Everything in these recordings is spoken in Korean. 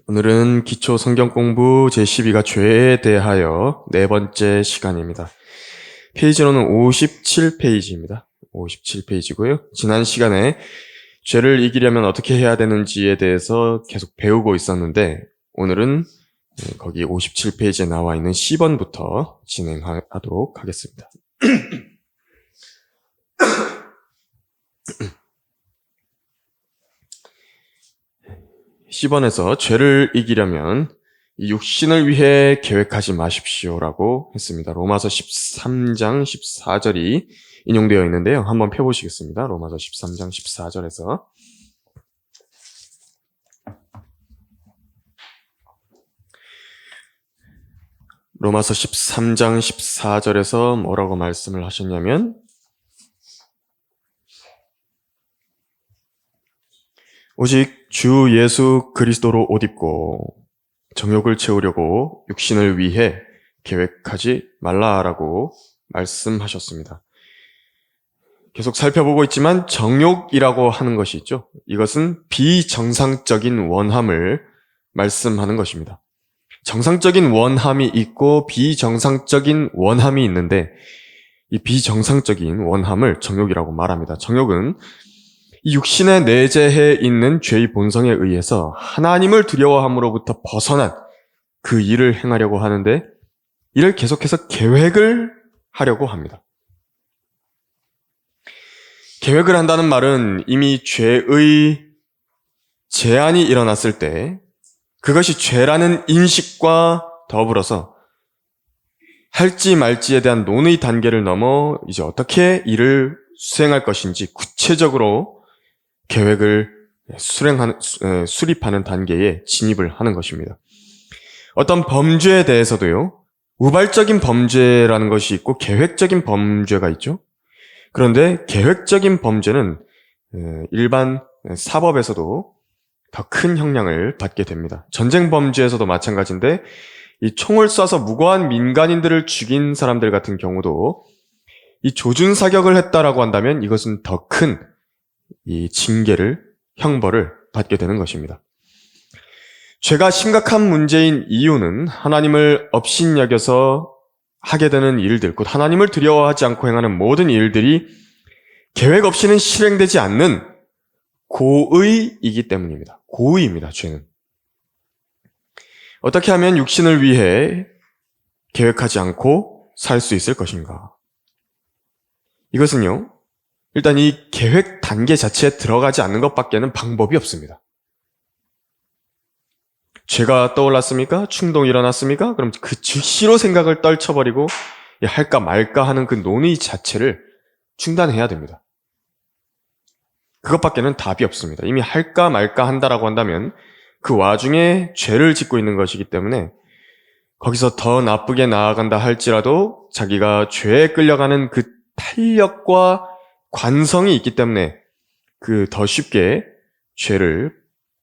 오늘은 기초 성경 공부 제12가 죄에 대하여 네 번째 시간입니다. 페이지로는 57페이지입니다. 57페이지고요. 지난 시간에 죄를 이기려면 어떻게 해야 되는지에 대해서 계속 배우고 있었는데 오늘은 거기 57페이지에 나와 있는 C번부터 진행하도록 하겠습니다. 10번에서 죄를 이기려면 이 육신을 위해 계획하지 마십시오라고 했습니다. 로마서 13장 14절이 인용되어 있는데요. 한번 펴보시겠습니다. 로마서 13장 14절에서 로마서 13장 14절에서 뭐라고 말씀을 하셨냐면 오직 주 예수 그리스도로 옷 입고 정욕을 채우려고 육신을 위해 계획하지 말라라고 말씀하셨습니다. 계속 살펴보고 있지만 정욕이라고 하는 것이 있죠. 이것은 비정상적인 원함을 말씀하는 것입니다. 정상적인 원함이 있고 비정상적인 원함이 있는데 이 비정상적인 원함을 정욕이라고 말합니다. 정욕은 이 육신에 내재해 있는 죄의 본성에 의해서 하나님을 두려워함으로부터 벗어난 그 일을 행하려고 하는데 이를 계속해서 계획을 하려고 합니다. 계획을 한다는 말은 이미 죄의 제한이 일어났을 때 그것이 죄라는 인식과 더불어서 할지 말지에 대한 논의 단계를 넘어 이제 어떻게 일을 수행할 것인지 구체적으로 계획을 수립하는 단계에 진입을 하는 것입니다. 어떤 범죄에 대해서도요, 우발적인 범죄라는 것이 있고 계획적인 범죄가 있죠. 그런데 계획적인 범죄는 일반 사법에서도 더 큰 형량을 받게 됩니다. 전쟁 범죄에서도 마찬가지인데 이 총을 쏴서 무고한 민간인들을 죽인 사람들 같은 경우도 이 조준 사격을 했다라고 한다면 이것은 더 큰 이 징계를, 형벌을 받게 되는 것입니다. 죄가 심각한 문제인 이유는 하나님을 업신여겨서 하게 되는 일들, 곧 하나님을 두려워하지 않고 행하는 모든 일들이 계획 없이는 실행되지 않는 고의이기 때문입니다. 고의입니다, 죄는. 어떻게 하면 육신을 위해 계획하지 않고 살 수 있을 것인가? 이것은요, 일단 이 계획 단계 자체에 들어가지 않는 것밖에는 방법이 없습니다. 죄가 떠올랐습니까? 충동이 일어났습니까? 그럼 그 즉시로 생각을 떨쳐버리고 할까 말까 하는 그 논의 자체를 중단해야 됩니다. 그것밖에는 답이 없습니다. 이미 할까 말까 한다라고 한다면 그 와중에 죄를 짓고 있는 것이기 때문에 거기서 더 나쁘게 나아간다 할지라도 자기가 죄에 끌려가는 그 탄력과 관성이 있기 때문에 그 더 쉽게 죄를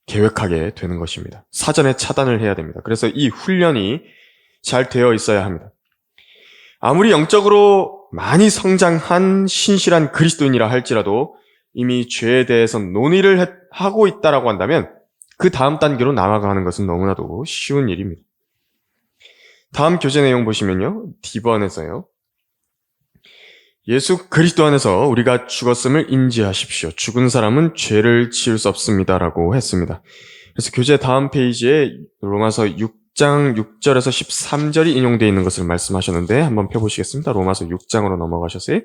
계획하게 되는 것입니다. 사전에 차단을 해야 됩니다. 그래서 이 훈련이 잘 되어 있어야 합니다. 아무리 영적으로 많이 성장한 신실한 그리스도인이라 할지라도 이미 죄에 대해서 논의를 하고 있다라고 한다면 그 다음 단계로 나아가는 것은 너무나도 쉬운 일입니다. 다음 교재 내용 보시면요. D번에서요. 예수 그리스도 안에서 우리가 죽었음을 인지하십시오. 죽은 사람은 죄를 지을 수 없습니다라고 했습니다. 그래서 교재 다음 페이지에 로마서 6장 6절에서 13절이 인용되어 있는 것을 말씀하셨는데 한번 펴보시겠습니다. 로마서 6장으로 넘어가셨어요.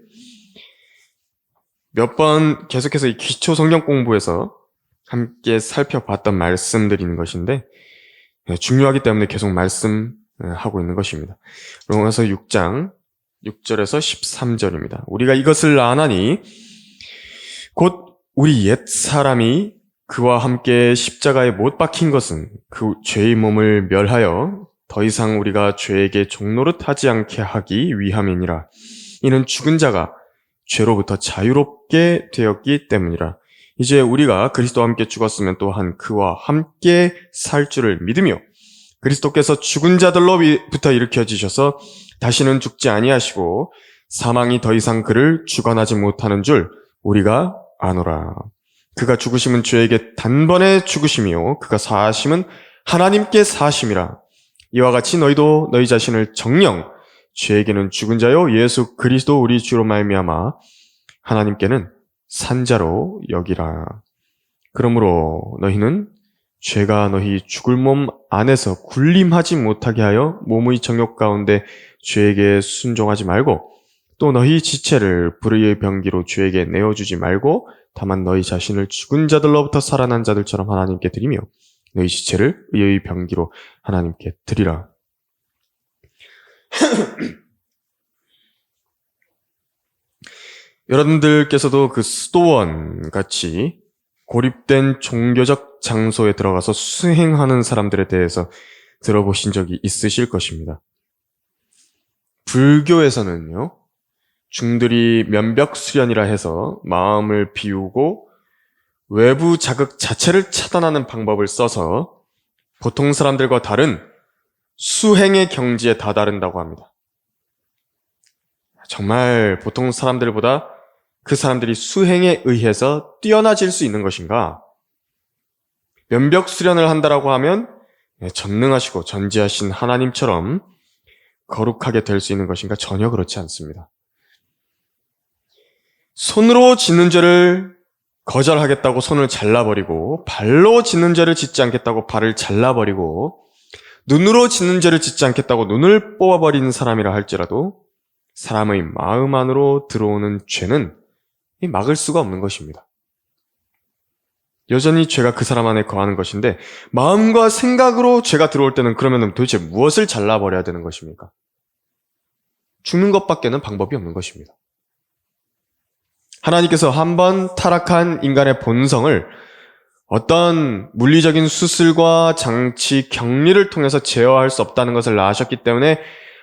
몇 번 계속해서 이 기초 성경 공부에서 함께 살펴봤던 말씀들인 것인데 중요하기 때문에 계속 말씀하고 있는 것입니다. 로마서 6장 6절에서 13절입니다. 우리가 이것을 아나니 곧 우리 옛 사람이 그와 함께 십자가에 못 박힌 것은 그 죄의 몸을 멸하여 더 이상 우리가 죄에게 종노릇하지 않게 하기 위함이니라. 이는 죽은 자가 죄로부터 자유롭게 되었기 때문이라. 이제 우리가 그리스도와 함께 죽었으면 또한 그와 함께 살 줄을 믿으며 그리스도께서 죽은 자들로부터 일으켜지셔서 다시는 죽지 아니하시고 사망이 더 이상 그를 주관하지 못하는 줄 우리가 아노라. 그가 죽으심은 죄에게 단번에 죽으심이요 그가 사하심은 하나님께 사심이라. 이와 같이 너희도 너희 자신을 정령 죄에게는 죽은 자요 예수 그리스도 우리 주로 말미암아 하나님께는 산 자로 여기라. 그러므로 너희는 죄가 너희 죽을 몸 안에서 군림하지 못하게 하여 몸의 정욕 가운데 죄에게 순종하지 말고 또 너희 지체를 불의의 병기로 죄에게 내어주지 말고 다만 너희 자신을 죽은 자들로부터 살아난 자들처럼 하나님께 드리며 너희 지체를 의의 병기로 하나님께 드리라. 여러분들께서도 그 수도원 같이 고립된 종교적 장소에 들어가서 수행하는 사람들에 대해서 들어보신 적이 있으실 것입니다. 불교에서는요, 중들이 면벽수련이라 해서 마음을 비우고 외부 자극 자체를 차단하는 방법을 써서 보통 사람들과 다른 수행의 경지에 다다른다고 합니다. 정말 보통 사람들보다 그 사람들이 수행에 의해서 뛰어나질 수 있는 것인가? 면벽 수련을 한다라고 하면 전능하시고 전지하신 하나님처럼 거룩하게 될 수 있는 것인가? 전혀 그렇지 않습니다. 손으로 짓는 죄를 거절하겠다고 손을 잘라버리고 발로 짓는 죄를 짓지 않겠다고 발을 잘라버리고 눈으로 짓는 죄를 짓지 않겠다고 눈을 뽑아버리는 사람이라 할지라도 사람의 마음 안으로 들어오는 죄는 막을 수가 없는 것입니다. 여전히 죄가 그 사람 안에 거하는 것인데 마음과 생각으로 죄가 들어올 때는 그러면 도대체 무엇을 잘라버려야 되는 것입니까? 죽는 것밖에는 방법이 없는 것입니다. 하나님께서 한번 타락한 인간의 본성을 어떤 물리적인 수술과 장치, 격리를 통해서 제어할 수 없다는 것을 아셨기 때문에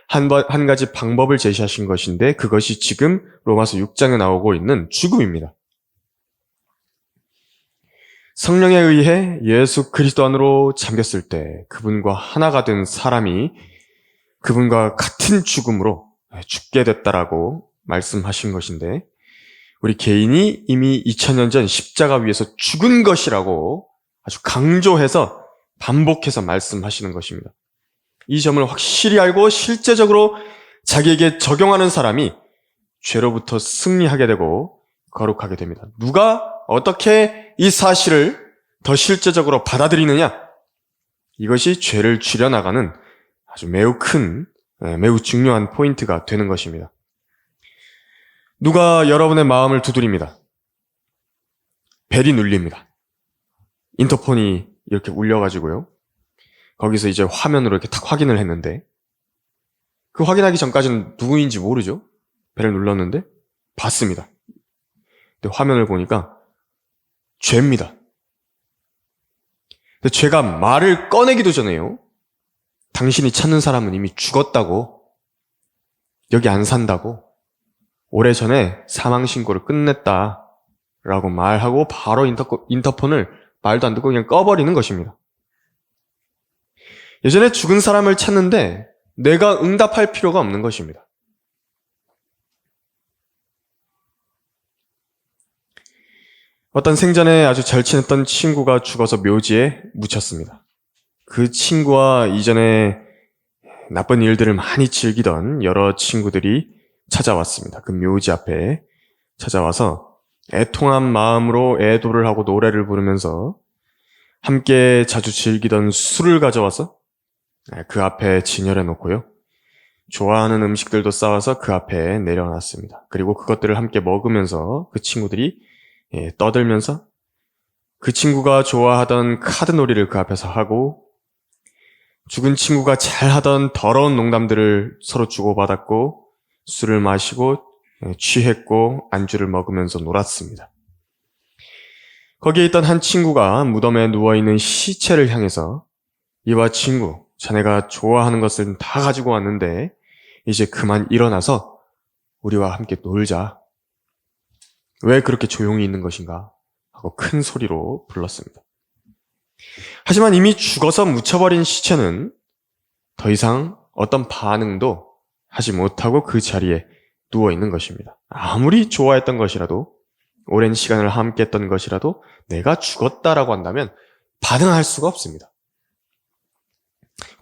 한 가지 방법을 제시하신 것인데 그것이 지금 로마서 6장에 나오고 있는 죽음입니다. 성령에 의해 예수 그리스도 안으로 잠겼을 때 그분과 하나가 된 사람이 그분과 같은 죽음으로 죽게 됐다라고 말씀하신 것인데 우리 개인이 이미 2000년 전 십자가 위에서 죽은 것이라고 아주 강조해서 반복해서 말씀하시는 것입니다. 이 점을 확실히 알고 실제적으로 자기에게 적용하는 사람이 죄로부터 승리하게 되고 거룩하게 됩니다. 누가 어떻게 이 사실을 더 실제적으로 받아들이느냐? 이것이 죄를 줄여나가는 아주 매우 큰, 매우 중요한 포인트가 되는 것입니다. 누가 여러분의 마음을 두드립니다. 벨이 눌립니다. 인터폰이 이렇게 울려가지고요. 거기서 이제 화면으로 이렇게 탁 확인을 했는데 그 확인하기 전까지는 누구인지 모르죠. 벨을 눌렀는데 봤습니다. 근데 화면을 보니까 죄입니다. 근데 죄가 말을 꺼내기도 전에요. 당신이 찾는 사람은 이미 죽었다고, 여기 안 산다고, 오래전에 사망신고를 끝냈다라고 말하고 바로 인터폰을 말도 안 듣고 그냥 꺼버리는 것입니다. 예전에 죽은 사람을 찾는데 내가 응답할 필요가 없는 것입니다. 어떤 생전에 아주 절친했던 친구가 죽어서 묘지에 묻혔습니다. 그 친구와 이전에 나쁜 일들을 많이 즐기던 여러 친구들이 찾아왔습니다. 그 묘지 앞에 찾아와서 애통한 마음으로 애도를 하고 노래를 부르면서 함께 자주 즐기던 술을 가져와서 그 앞에 진열해 놓고요. 좋아하는 음식들도 싸와서 그 앞에 내려놨습니다. 그리고 그것들을 함께 먹으면서 그 친구들이 떠들면서 그 친구가 좋아하던 카드놀이를 그 앞에서 하고 죽은 친구가 잘하던 더러운 농담들을 서로 주고받았고 술을 마시고 취했고 안주를 먹으면서 놀았습니다. 거기에 있던 한 친구가 무덤에 누워있는 시체를 향해서 이와 친구, 자네가 좋아하는 것을 다 가지고 왔는데 이제 그만 일어나서 우리와 함께 놀자. 왜 그렇게 조용히 있는 것인가? 하고 큰 소리로 불렀습니다. 하지만 이미 죽어서 묻혀버린 시체는 더 이상 어떤 반응도 하지 못하고 그 자리에 누워있는 것입니다. 아무리 좋아했던 것이라도 오랜 시간을 함께 했던 것이라도 내가 죽었다라고 한다면 반응할 수가 없습니다.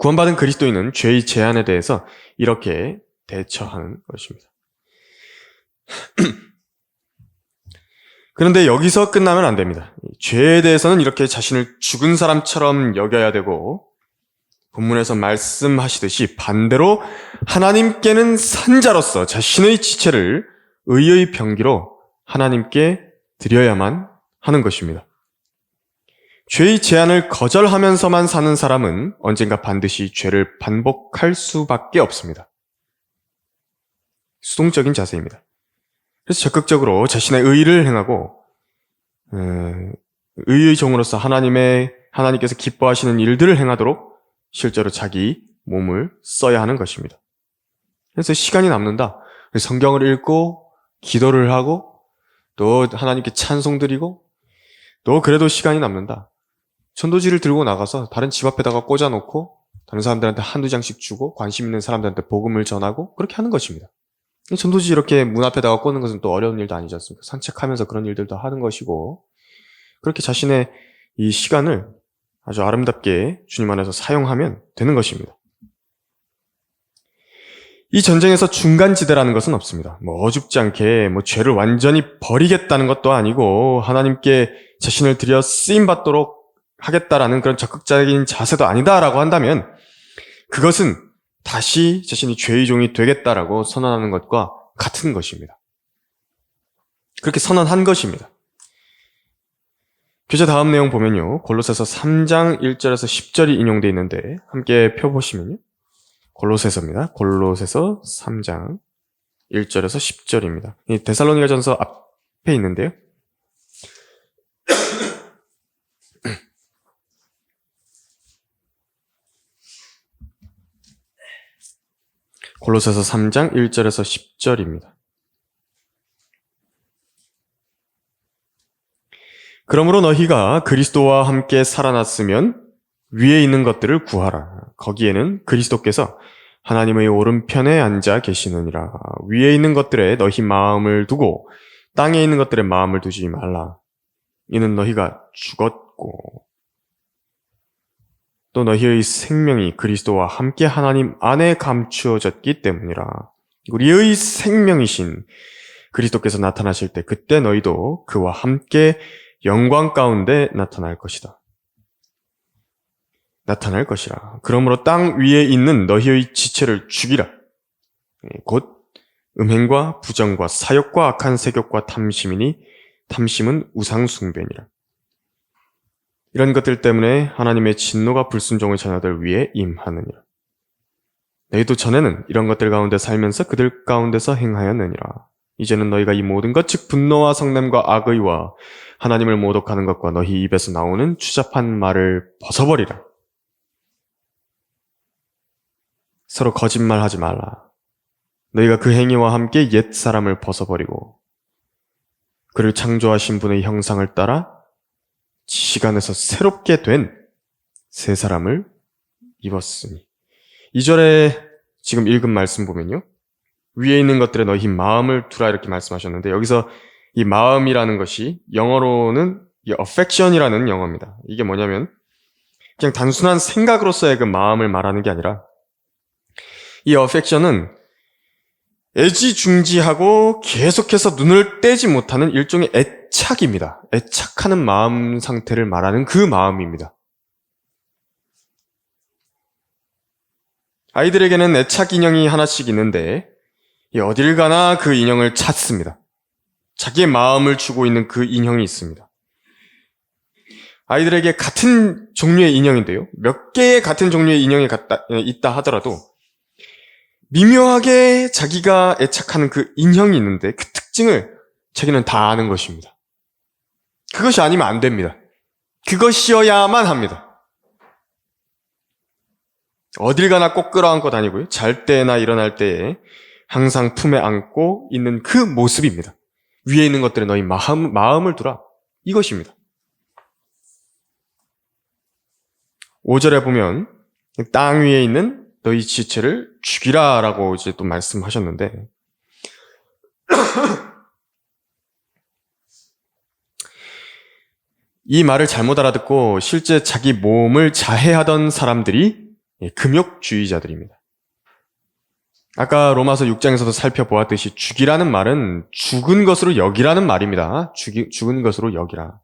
구원받은 그리스도인은 죄의 제한에 대해서 이렇게 대처하는 것입니다. 그런데 여기서 끝나면 안 됩니다. 죄에 대해서는 이렇게 자신을 죽은 사람처럼 여겨야 되고, 본문에서 말씀하시듯이 반대로 하나님께는 산자로서 자신의 지체를 의의 병기로 하나님께 드려야만 하는 것입니다. 죄의 제한을 거절하면서만 사는 사람은 언젠가 반드시 죄를 반복할 수밖에 없습니다. 수동적인 자세입니다. 그래서 적극적으로 자신의 의를 행하고 의의 종으로서 하나님께서 기뻐하시는 일들을 행하도록 실제로 자기 몸을 써야 하는 것입니다. 그래서 시간이 남는다. 성경을 읽고 기도를 하고 또 하나님께 찬송 드리고 또 그래도 시간이 남는다. 전도지를 들고 나가서 다른 집 앞에다가 꽂아놓고 다른 사람들한테 한두 장씩 주고 관심 있는 사람들한테 복음을 전하고 그렇게 하는 것입니다. 전도지 이렇게 문 앞에다가 꽂는 것은 또 어려운 일도 아니지 않습니까? 산책하면서 그런 일들도 하는 것이고 그렇게 자신의 이 시간을 아주 아름답게 주님 안에서 사용하면 되는 것입니다. 이 전쟁에서 중간지대라는 것은 없습니다. 어줍지 않게 죄를 완전히 버리겠다는 것도 아니고 하나님께 자신을 드려 쓰임받도록 하겠다라는 그런 적극적인 자세도 아니다라고 한다면 그것은 다시 자신이 죄의 종이 되겠다라고 선언하는 것과 같은 것입니다. 그렇게 선언한 것입니다. 교재 다음 내용 보면요. 골로새서 3장 1절에서 10절이 인용되어 있는데 함께 펴보시면요. 골로새서입니다. 골로새서 3장 1절에서 10절입니다. 이 데살로니가전서 앞에 있는데요. 골로새서 3장 1절에서 10절입니다. 그러므로 너희가 그리스도와 함께 살아났으면 위에 있는 것들을 구하라. 거기에는 그리스도께서 하나님의 오른편에 앉아 계시느니라. 위에 있는 것들에 너희 마음을 두고 땅에 있는 것들에 마음을 두지 말라. 이는 너희가 죽었고 또 너희의 생명이 그리스도와 함께 하나님 안에 감추어졌기 때문이라. 우리의 생명이신 그리스도께서 나타나실 때 그때 너희도 그와 함께 영광 가운데 나타날 것이다. 나타날 것이라. 그러므로 땅 위에 있는 너희의 지체를 죽이라. 곧 음행과 부정과 사욕과 악한 세욕과 탐심이니 탐심은 우상 숭배니라. 이런 것들 때문에 하나님의 진노가 불순종의 자녀들 위에 임하느니라. 너희도 전에는 이런 것들 가운데 살면서 그들 가운데서 행하였느니라. 이제는 너희가 이 모든 것, 즉 분노와 성냄과 악의와 하나님을 모독하는 것과 너희 입에서 나오는 추잡한 말을 벗어버리라. 서로 거짓말하지 말라. 너희가 그 행위와 함께 옛 사람을 벗어버리고 그를 창조하신 분의 형상을 따라 시간에서 새롭게 된 새 사람을 입었으니. 2절에 지금 읽은 말씀 보면요. 위에 있는 것들에 너희 마음을 두라 이렇게 말씀하셨는데 여기서 이 마음이라는 것이 영어로는 affection이라는 영어입니다. 이게 뭐냐면 그냥 단순한 생각으로서의 그 마음을 말하는 게 아니라 이 affection은 애지중지하고 계속해서 눈을 떼지 못하는 일종의 애착입니다. 애착하는 마음 상태를 말하는 그 마음입니다. 아이들에게는 애착 인형이 하나씩 있는데 어딜 가나 그 인형을 찾습니다. 자기의 마음을 주고 있는 그 인형이 있습니다. 아이들에게 같은 종류의 인형인데요. 몇 개의 같은 종류의 인형이 있다 하더라도 미묘하게 자기가 애착하는 그 인형이 있는데 그 특징을 자기는 다 아는 것입니다. 그것이 아니면 안 됩니다. 그것이어야만 합니다. 어딜 가나 꼭 끌어안고 다니고요. 잘 때나 일어날 때에 항상 품에 안고 있는 그 모습입니다. 위에 있는 것들에 너희 마음을 두라. 이것입니다. 5절에 보면 땅 위에 있는 너희 지체를 죽이라 라고 이제 또 말씀하셨는데 이 말을 잘못 알아듣고 실제 자기 몸을 자해하던 사람들이 금욕주의자들입니다. 아까 로마서 6장에서도 살펴보았듯이 죽이라는 말은 죽은 것으로 여기라는 말입니다. 죽은 것으로 여기라.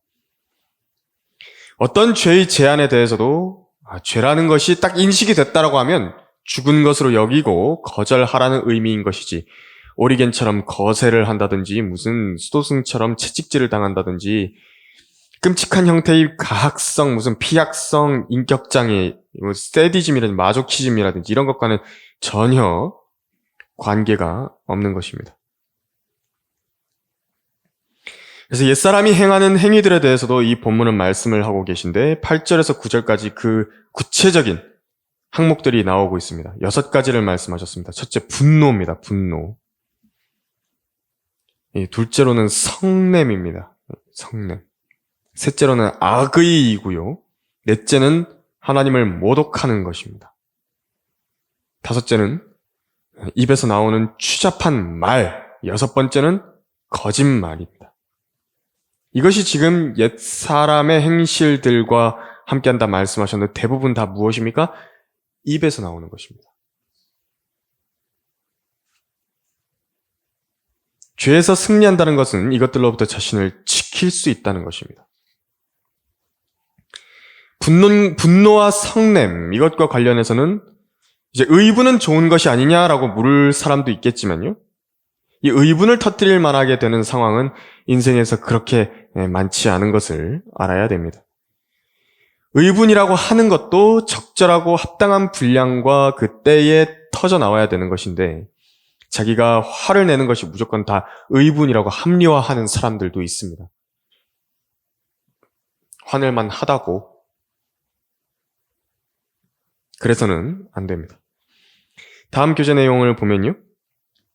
어떤 죄의 제한에 대해서도 죄라는 것이 딱 인식이 됐다라고 하면 죽은 것으로 여기고 거절하라는 의미인 것이지, 오리겐처럼 거세를 한다든지 무슨 수도승처럼 채찍질을 당한다든지 끔찍한 형태의 가학성, 무슨 피약성, 인격장애, 세디즘이라든지 마조키즘이라든지 이런 것과는 전혀 관계가 없는 것입니다. 그래서 옛사람이 행하는 행위들에 대해서도 이 본문은 말씀을 하고 계신데 8절에서 9절까지 그 구체적인 항목들이 나오고 있습니다. 6가지를 말씀하셨습니다. 첫째, 분노입니다. 분노. 둘째로는 성냄입니다. 성냄. 셋째로는 악의이고요. 넷째는 하나님을 모독하는 것입니다. 다섯째는 입에서 나오는 추잡한 말. 여섯 번째는 거짓말입니다. 이것이 지금 옛사람의 행실들과 함께한다 말씀하셨는데 대부분 다 무엇입니까? 입에서 나오는 것입니다. 죄에서 승리한다는 것은 이것들로부터 자신을 지킬 수 있다는 것입니다. 분노와 성냄, 이것과 관련해서는 이제 의분은 좋은 것이 아니냐라고 물을 사람도 있겠지만요. 이 의분을 터뜨릴 만하게 되는 상황은 인생에서 그렇게 많지 않은 것을 알아야 됩니다. 의분이라고 하는 것도 적절하고 합당한 분량과 그 때에 터져 나와야 되는 것인데, 자기가 화를 내는 것이 무조건 다 의분이라고 합리화하는 사람들도 있습니다. 화낼만 하다고. 그래서는 안 됩니다. 다음 교재 내용을 보면요.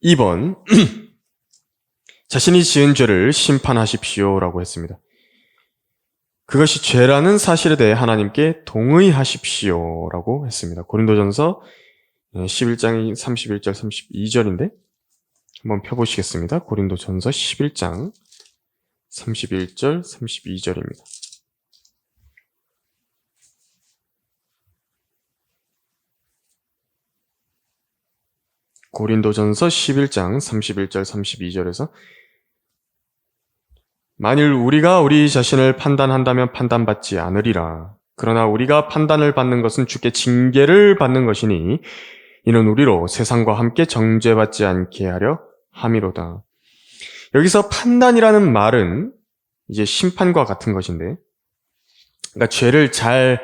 2번 자신이 지은 죄를 심판하십시오라고 했습니다. 그것이 죄라는 사실에 대해 하나님께 동의하십시오라고 했습니다. 고린도전서 11장 31절 32절인데 한번 펴보시겠습니다. 고린도전서 11장 31절 32절입니다. 고린도전서 11장 31절 32절에서 만일 우리가 우리 자신을 판단한다면 판단받지 않으리라. 그러나 우리가 판단을 받는 것은 주께 징계를 받는 것이니 이는 우리로 세상과 함께 정죄받지 않게 하려 함이로다. 여기서 판단이라는 말은 이제 심판과 같은 것인데, 그러니까 죄를 잘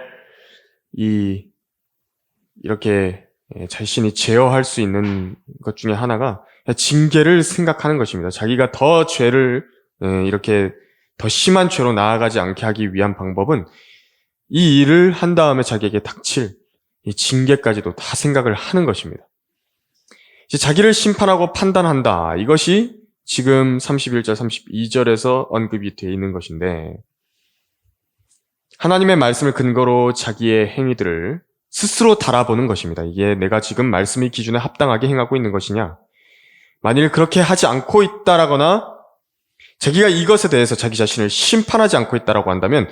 이렇게 자신이 제어할 수 있는 것 중에 하나가 징계를 생각하는 것입니다. 자기가 더 죄를 이렇게 더 심한 죄로 나아가지 않게 하기 위한 방법은 이 일을 한 다음에 자기에게 닥칠 이 징계까지도 다 생각을 하는 것입니다. 이제 자기를 심판하고 판단한다. 이것이 지금 31절, 32절에서 언급이 되어 있는 것인데, 하나님의 말씀을 근거로 자기의 행위들을 스스로 달아보는 것입니다. 이게 내가 지금 말씀의 기준에 합당하게 행하고 있는 것이냐? 만일 그렇게 하지 않고 있다라거나 자기가 이것에 대해서 자기 자신을 심판하지 않고 있다라고 한다면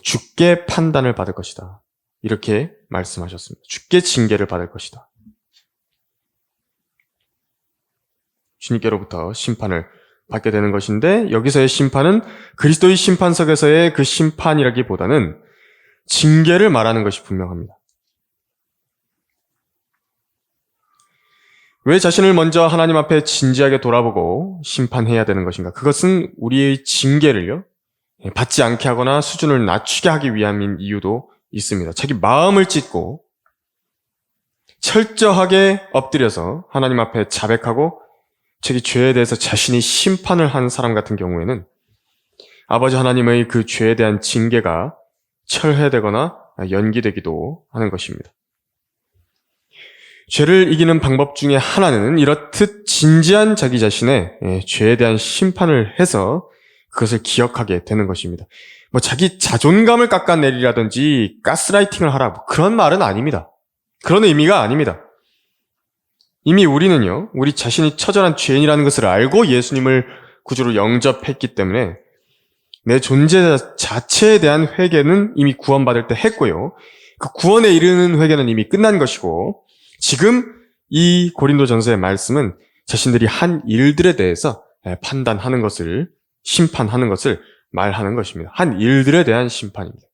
주께 판단을 받을 것이다. 이렇게 말씀하셨습니다. 주께 징계를 받을 것이다. 주님께로부터 심판을 받게 되는 것인데, 여기서의 심판은 그리스도의 심판석에서의 그 심판이라기보다는 징계를 말하는 것이 분명합니다. 왜 자신을 먼저 하나님 앞에 진지하게 돌아보고 심판해야 되는 것인가? 그것은 우리의 징계를요, 받지 않게 하거나 수준을 낮추게 하기 위함인 이유도 있습니다. 자기 마음을 찢고 철저하게 엎드려서 하나님 앞에 자백하고 자기 죄에 대해서 자신이 심판을 한 사람 같은 경우에는 아버지 하나님의 그 죄에 대한 징계가 철회되거나 연기되기도 하는 것입니다. 죄를 이기는 방법 중에 하나는 이렇듯 진지한 자기 자신의 죄에 대한 심판을 해서 그것을 기억하게 되는 것입니다. 자기 자존감을 깎아내리라든지 가스라이팅을 하라, 그런 말은 아닙니다. 그런 의미가 아닙니다. 이미 우리는요, 우리 자신이 처절한 죄인이라는 것을 알고 예수님을 구주로 영접했기 때문에 내 존재 자체에 대한 회개는 이미 구원받을 때 했고요. 그 구원에 이르는 회개는 이미 끝난 것이고 지금 이 고린도전서의 말씀은 자신들이 한 일들에 대해서 판단하는 것을, 심판하는 것을 말하는 것입니다. 한 일들에 대한 심판입니다.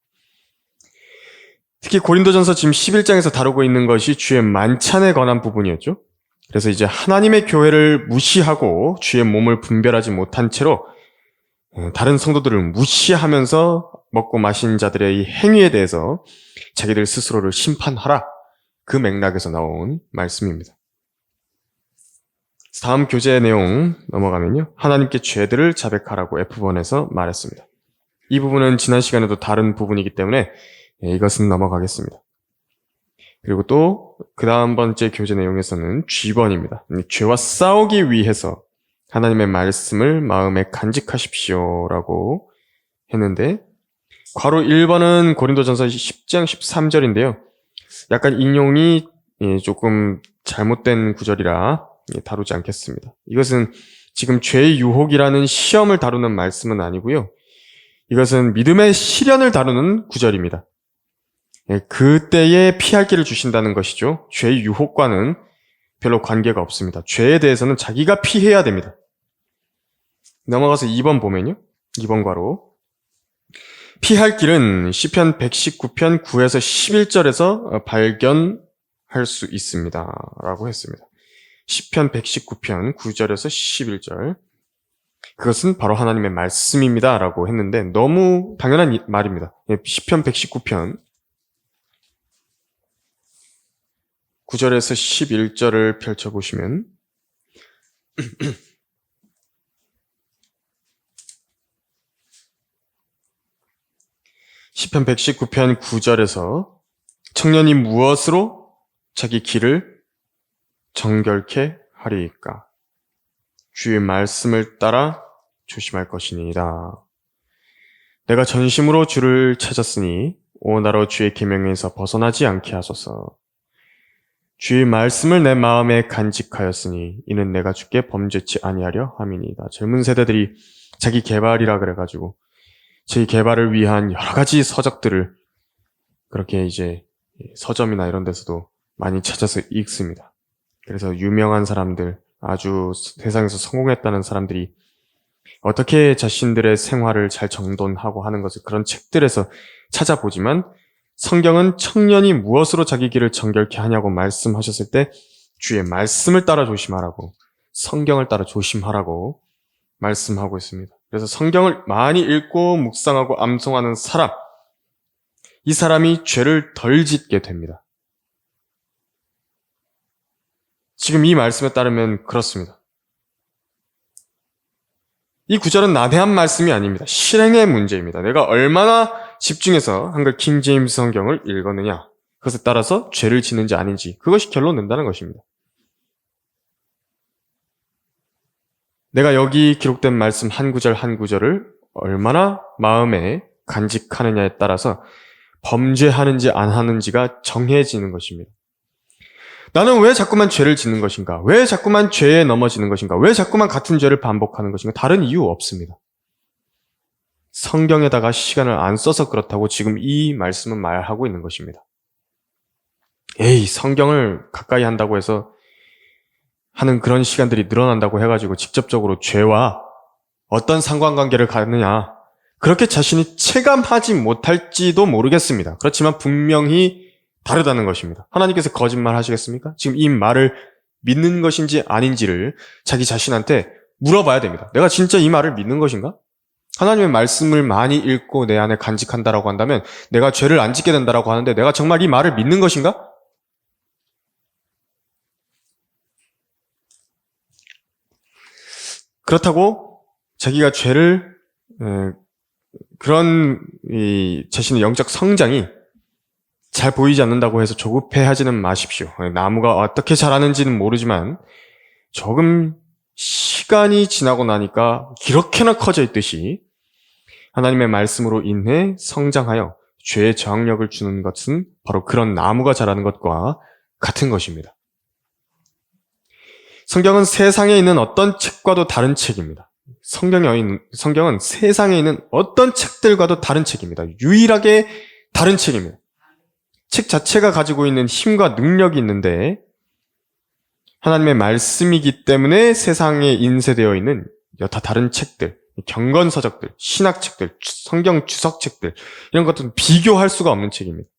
특히 고린도전서 지금 11장에서 다루고 있는 것이 주의 만찬에 관한 부분이었죠. 그래서 이제 하나님의 교회를 무시하고 주의 몸을 분별하지 못한 채로 다른 성도들을 무시하면서 먹고 마신 자들의 이 행위에 대해서 자기들 스스로를 심판하라. 그 맥락에서 나온 말씀입니다. 다음 교재 내용 넘어가면요. 하나님께 죄들을 자백하라고 F1에서 말했습니다. 이 부분은 지난 시간에도 다른 부분이기 때문에 이것은 넘어가겠습니다. 그리고 또 그 다음 번째 교재 내용에서는 G번입니다. 죄와 싸우기 위해서 하나님의 말씀을 마음에 간직하십시오라고 했는데 괄호 1번은 고린도전서 10장 13절인데요. 약간 인용이 조금 잘못된 구절이라 다루지 않겠습니다. 이것은 지금 죄의 유혹이라는 시험을 다루는 말씀은 아니고요. 이것은 믿음의 시련을 다루는 구절입니다. 그때에 피할 길을 주신다는 것이죠. 죄의 유혹과는 별로 관계가 없습니다. 죄에 대해서는 자기가 피해야 됩니다. 넘어가서 2번 보면요. 2번 괄호. 피할 길은 시편 119편 9에서 11절에서 발견할 수 있습니다. 라고 했습니다. 시편 119편 9절에서 11절. 그것은 바로 하나님의 말씀입니다. 라고 했는데 너무 당연한 말입니다. 시편 119편 9절에서 11절을 펼쳐보시면 시편 119편 9절에서 청년이 무엇으로 자기 길을 정결케 하리이까? 주의 말씀을 따라 조심할 것이니이다. 내가 전심으로 주를 찾았으니 오나로 주의 계명에서 벗어나지 않게 하소서. 주의 말씀을 내 마음에 간직하였으니 이는 내가 주께 범죄치 아니하려 함이니이다. 젊은 세대들이 자기 개발이라 그래가지고 자기 개발을 위한 여러 가지 서적들을 그렇게 이제 서점이나 이런 데서도 많이 찾아서 읽습니다. 그래서 유명한 사람들, 아주 세상에서 성공했다는 사람들이 어떻게 자신들의 생활을 잘 정돈하고 하는 것을 그런 책들에서 찾아보지만 성경은 청년이 무엇으로 자기 길을 정결케 하냐고 말씀하셨을 때 주의 말씀을 따라 조심하라고, 성경을 따라 조심하라고 말씀하고 있습니다. 그래서 성경을 많이 읽고 묵상하고 암송하는 사람, 이 사람이 죄를 덜 짓게 됩니다. 지금 이 말씀에 따르면 그렇습니다. 이 구절은 난해한 말씀이 아닙니다. 실행의 문제입니다. 내가 얼마나 집중해서 한글 킹제임스 성경을 읽었느냐, 그것에 따라서 죄를 짓는지 아닌지 그것이 결론 낸다는 것입니다. 내가 여기 기록된 말씀 한 구절 한 구절을 얼마나 마음에 간직하느냐에 따라서 범죄하는지 안 하는지가 정해지는 것입니다. 나는 왜 자꾸만 죄를 짓는 것인가? 왜 자꾸만 죄에 넘어지는 것인가? 왜 자꾸만 같은 죄를 반복하는 것인가? 다른 이유 없습니다. 성경에다가 시간을 안 써서 그렇다고 지금 이 말씀은 말하고 있는 것입니다. 에이, 성경을 가까이 한다고 해서 하는 그런 시간들이 늘어난다고 해가지고 직접적으로 죄와 어떤 상관관계를 갖느냐, 그렇게 자신이 체감하지 못할지도 모르겠습니다. 그렇지만 분명히 다르다는 것입니다. 하나님께서 거짓말 하시겠습니까? 지금 이 말을 믿는 것인지 아닌지를 자기 자신한테 물어봐야 됩니다. 내가 진짜 이 말을 믿는 것인가? 하나님의 말씀을 많이 읽고 내 안에 간직한다라고 한다면 내가 죄를 안 짓게 된다라고 하는데 내가 정말 이 말을 믿는 것인가? 그렇다고 자기가 죄를 그런 자신의 영적 성장이 잘 보이지 않는다고 해서 조급해하지는 마십시오. 나무가 어떻게 자라는지는 모르지만 조금 시간이 지나고 나니까 이렇게나 커져 있듯이 하나님의 말씀으로 인해 성장하여 죄의 저항력을 주는 것은 바로 그런 나무가 자라는 것과 같은 것입니다. 성경은 세상에 있는 어떤 책과도 다른 책입니다. 성경은 세상에 있는 어떤 책들과도 다른 책입니다. 유일하게 다른 책입니다. 책 자체가 가지고 있는 힘과 능력이 있는데 하나님의 말씀이기 때문에 세상에 인쇄되어 있는 여타 다른 책들, 경건서적들, 신학책들, 성경 주석책들 이런 것들은 비교할 수가 없는 책입니다.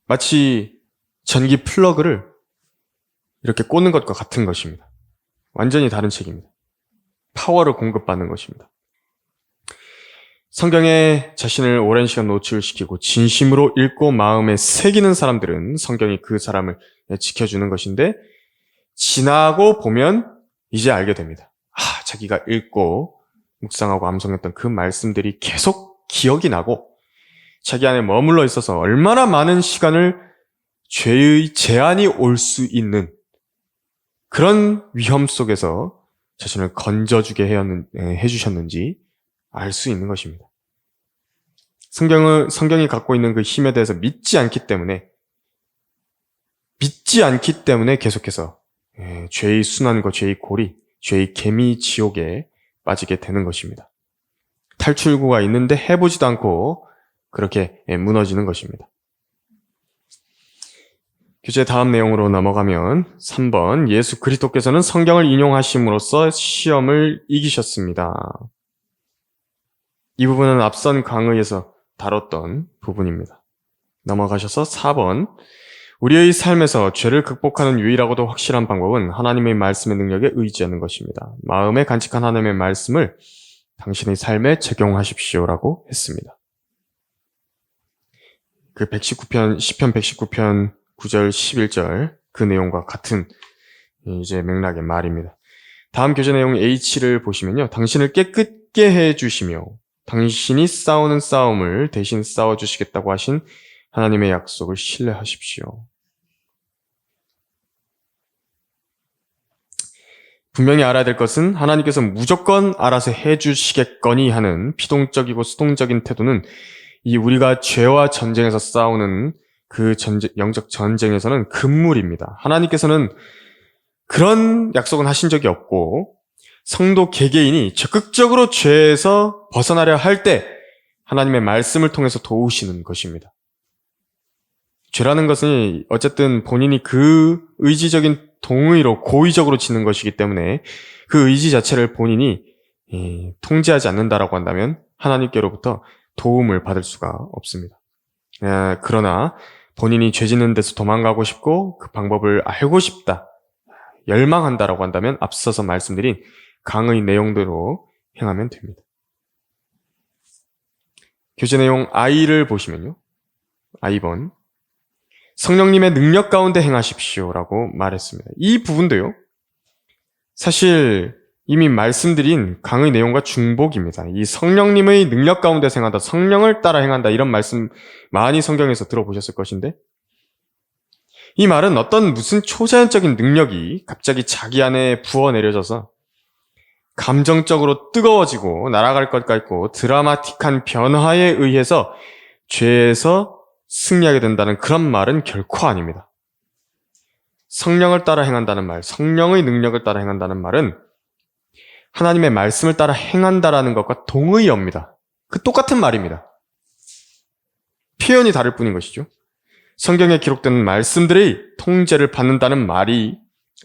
마치 전기 플러그를 이렇게 꽂는 것과 같은 것입니다. 완전히 다른 책입니다. 파워를 공급받는 것입니다. 성경에 자신을 오랜 시간 노출시키고 진심으로 읽고 마음에 새기는 사람들은 성경이 그 사람을 지켜주는 것인데 지나고 보면 이제 알게 됩니다. 자기가 읽고 묵상하고 암송했던 그 말씀들이 계속 기억이 나고 자기 안에 머물러 있어서 얼마나 많은 시간을 죄의 제한이 올 수 있는 그런 위험 속에서 자신을 건져주게 해주셨는지 알 수 있는 것입니다. 성경이 갖고 있는 그 힘에 대해서 믿지 않기 때문에 계속해서 죄의 순환과 죄의 고리, 죄의 개미 지옥에 빠지게 되는 것입니다. 탈출구가 있는데 해보지도 않고 그렇게 무너지는 것입니다. 교재 다음 내용으로 넘어가면 3번 예수 그리스도께서는 성경을 인용하심으로써 시험을 이기셨습니다. 이 부분은 앞선 강의에서 다뤘던 부분입니다. 넘어가셔서 4번 우리의 삶에서 죄를 극복하는 유일하고도 확실한 방법은 하나님의 말씀의 능력에 의지하는 것입니다. 마음에 간직한 하나님의 말씀을 당신의 삶에 적용하십시오라고 했습니다. 그 119편, 시편 119편 9절, 11절 그 내용과 같은 이제 맥락의 말입니다. 다음 교재 내용 H를 보시면요. 당신을 깨끗게 해주시며 당신이 싸우는 싸움을 대신 싸워주시겠다고 하신 하나님의 약속을 신뢰하십시오. 분명히 알아야 될 것은 하나님께서 무조건 알아서 해주시겠거니 하는 피동적이고 수동적인 태도는 이 우리가 죄와 전쟁에서 싸우는 그 영적 전쟁에서는 금물입니다. 하나님께서는 그런 약속은 하신 적이 없고 성도 개개인이 적극적으로 죄에서 벗어나려 할 때 하나님의 말씀을 통해서 도우시는 것입니다. 죄라는 것은 어쨌든 본인이 그 의지적인 동의로 고의적으로 짓는 것이기 때문에 그 의지 자체를 본인이 통제하지 않는다라고 한다면 하나님께로부터 도움을 받을 수가 없습니다. 그러나 본인이 죄 짓는 데서 도망가고 싶고 그 방법을 알고 싶다, 열망한다라고 한다면 앞서서 말씀드린 강의 내용대로 행하면 됩니다. 교재 내용 I를 보시면요. I번 성령님의 능력 가운데 행하십시오라고 말했습니다. 이 부분도요. 사실 이미 말씀드린 강의 내용과 중복입니다. 이 성령님의 능력 가운데 행한다, 성령을 따라 행한다 이런 말씀 많이 성경에서 들어보셨을 것인데 이 말은 무슨 초자연적인 능력이 갑자기 자기 안에 부어내려져서 감정적으로 뜨거워지고 날아갈 것 같고 드라마틱한 변화에 의해서 죄에서 승리하게 된다는 그런 말은 결코 아닙니다. 성령을 따라 행한다는 말, 성령의 능력을 따라 행한다는 말은 하나님의 말씀을 따라 행한다라는 것과 동의어입니다. 그 똑같은 말입니다. 표현이 다를 뿐인 것이죠. 성경에 기록된 말씀들의 통제를 받는다는 말이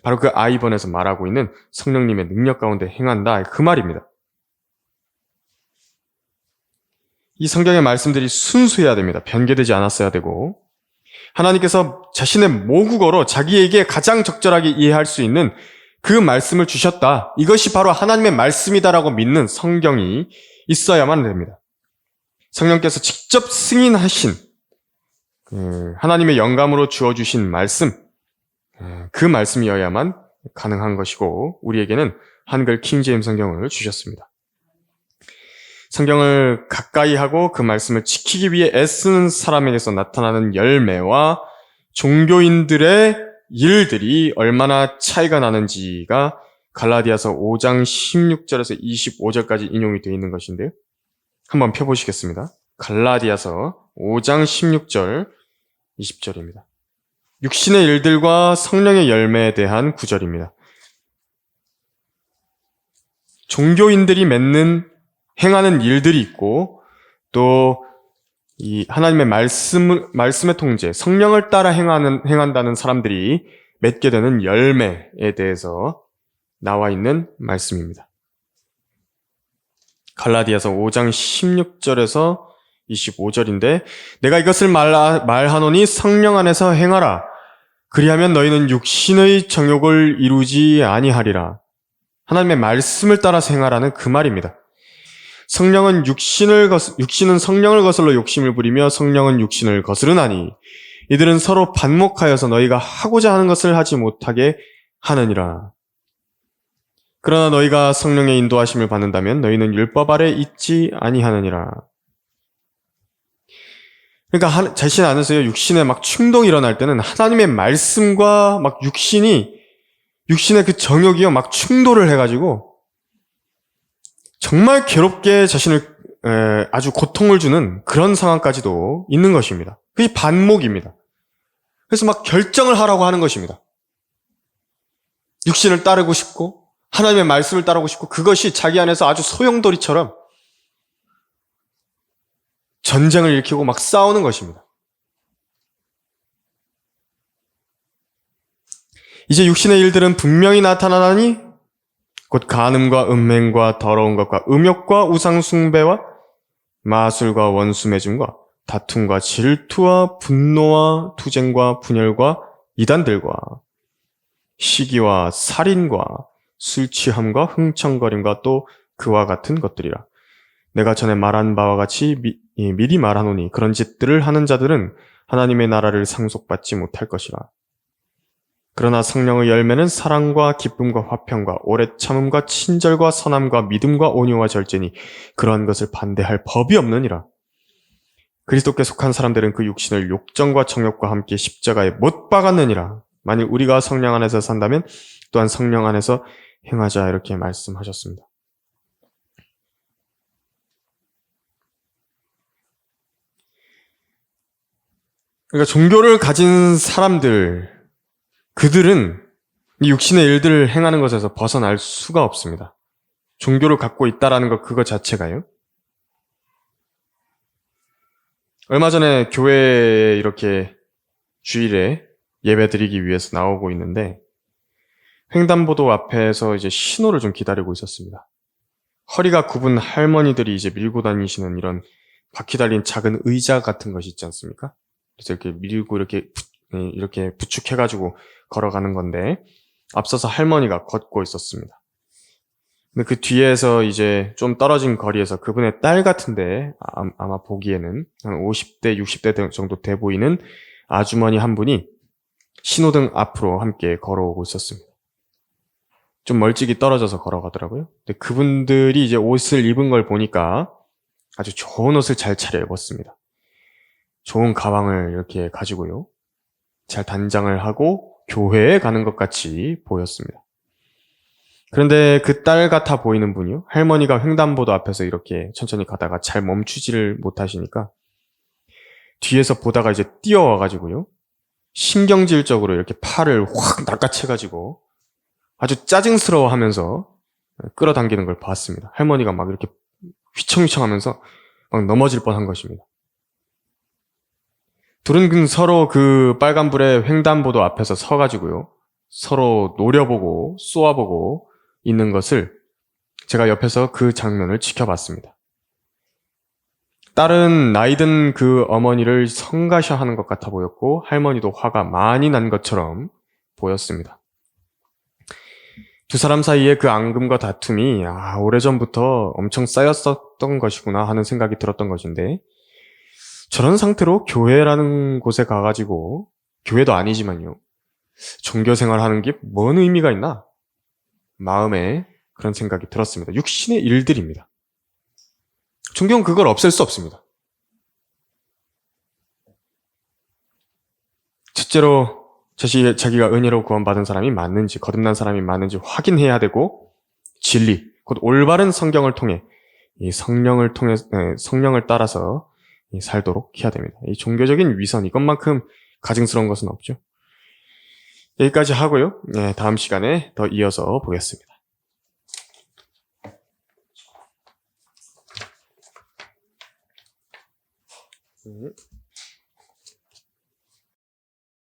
바로 그 I번에서 말하고 있는 성령님의 능력 가운데 행한다, 그 말입니다. 이 성경의 말씀들이 순수해야 됩니다. 변개되지 않았어야 되고 하나님께서 자신의 모국어로 자기에게 가장 적절하게 이해할 수 있는 그 말씀을 주셨다. 이것이 바로 하나님의 말씀이다라고 믿는 성경이 있어야만 됩니다. 성령께서 직접 승인하신 하나님의 영감으로 주어주신 말씀, 그 말씀이어야만 가능한 것이고 우리에게는 한글 킹제임스 성경을 주셨습니다. 성경을 가까이 하고 그 말씀을 지키기 위해 애쓰는 사람에게서 나타나는 열매와 종교인들의 일들이 얼마나 차이가 나는지가 갈라디아서 5장 16절에서 25절까지 인용이 되어 있는 것인데요. 한번 펴보시겠습니다. 갈라디아서 5장 16절 20절입니다. 육신의 일들과 성령의 열매에 대한 구절입니다. 종교인들이 행하는 일들이 있고 또 이 하나님의 말씀의 통제, 성령을 따라 행한다는 사람들이 맺게 되는 열매에 대해서 나와 있는 말씀입니다. 갈라디아서 5장 16절에서 25절인데 내가 이것을 말하노니 성령 안에서 행하라. 그리하면 너희는 육신의 정욕을 이루지 아니하리라. 하나님의 말씀을 따라서 행하라는 그 말입니다. 성령은 육신은 성령을 거슬러 욕심을 부리며 성령은 육신을 거스르나니 이들은 서로 반목하여서 너희가 하고자 하는 것을 하지 못하게 하느니라. 그러나 너희가 성령의 인도하심을 받는다면 너희는 율법 아래 있지 아니하느니라. 그러니까 자신 안에서요, 육신에 막 충동이 일어날 때는 하나님의 말씀과 막 육신의 그 정욕이요, 막 충돌을 해가지고 정말 괴롭게 자신을 아주 고통을 주는 그런 상황까지도 있는 것입니다. 그게 반목입니다. 그래서 막 결정을 하라고 하는 것입니다. 육신을 따르고 싶고 하나님의 말씀을 따르고 싶고 그것이 자기 안에서 아주 소용돌이처럼 전쟁을 일으키고 막 싸우는 것입니다. 이제 육신의 일들은 분명히 나타나나니 곧 간음과 음행과 더러운 것과 음욕과 우상 숭배와 마술과 원수 맺음과 다툼과 질투와 분노와 투쟁과 분열과 이단들과 시기와 살인과 술 취함과 흥청거림과 또 그와 같은 것들이라. 내가 전에 말한 바와 같이 미리 말하노니 그런 짓들을 하는 자들은 하나님의 나라를 상속받지 못할 것이라. 그러나 성령의 열매는 사랑과 기쁨과 화평과 오래 참음과 친절과 선함과 믿음과 온유와 절제니 그러한 것을 반대할 법이 없느니라. 그리스도께 속한 사람들은 그 육신을 욕정과 정욕과 함께 십자가에 못 박았느니라. 만일 우리가 성령 안에서 산다면 또한 성령 안에서 행하자, 이렇게 말씀하셨습니다. 그러니까 종교를 가진 사람들, 그들은 이 육신의 일들을 행하는 것에서 벗어날 수가 없습니다. 종교를 갖고 있다라는 것 그거 자체가요. 얼마 전에 교회에 이렇게 주일에 예배 드리기 위해서 나오고 있는데 횡단보도 앞에서 이제 신호를 좀 기다리고 있었습니다. 허리가 굽은 할머니들이 이제 밀고 다니시는 이런 바퀴 달린 작은 의자 같은 것이 있지 않습니까? 그래서 이렇게 밀고 이렇게 부축해가지고 걸어가는 건데 앞서서 할머니가 걷고 있었습니다. 근데 그 뒤에서 이제 좀 떨어진 거리에서 그분의 딸 같은데 아마 보기에는 한 50대, 60대 정도 돼 보이는 아주머니 한 분이 신호등 앞으로 함께 걸어오고 있었습니다. 좀 멀찍이 떨어져서 걸어가더라고요. 근데 그분들이 이제 옷을 입은 걸 보니까 아주 좋은 옷을 잘 차려입었습니다. 좋은 가방을 이렇게 가지고요. 잘 단장을 하고 교회에 가는 것 같이 보였습니다. 그런데 그 딸 같아 보이는 분이요. 할머니가 횡단보도 앞에서 이렇게 천천히 가다가 잘 멈추지를 못하시니까 뒤에서 보다가 이제 뛰어와가지고요. 신경질적으로 이렇게 팔을 확 낚아채가지고 아주 짜증스러워 하면서 끌어당기는 걸 봤습니다. 할머니가 막 이렇게 휘청휘청 하면서 막 넘어질 뻔한 것입니다. 둘은 서로 그 빨간불에 횡단보도 앞에서 서가지고요. 서로 노려보고 쏘아보고 있는 것을 제가 옆에서 그 장면을 지켜봤습니다. 딸은 나이든 그 어머니를 성가셔하는 것 같아 보였고 할머니도 화가 많이 난 것처럼 보였습니다. 두 사람 사이에 그 앙금과 다툼이 오래전부터 엄청 쌓였었던 것이구나 하는 생각이 들었던 것인데 저런 상태로 교회라는 곳에 가가지고 교회도 아니지만요. 종교 생활하는 게 뭔 의미가 있나? 마음에 그런 생각이 들었습니다. 육신의 일들입니다. 종교는 그걸 없앨 수 없습니다. 첫째로 자기가 은혜로 구원받은 사람이 맞는지 거듭난 사람이 맞는지 확인해야 되고 진리, 곧 올바른 성경을 통해 이 성령을 따라서 살도록 해야 됩니다. 이 종교적인 위선 이것만큼 가증스러운 것은 없죠. 여기까지 하고요. 다음 시간에 더 이어서 보겠습니다. 네.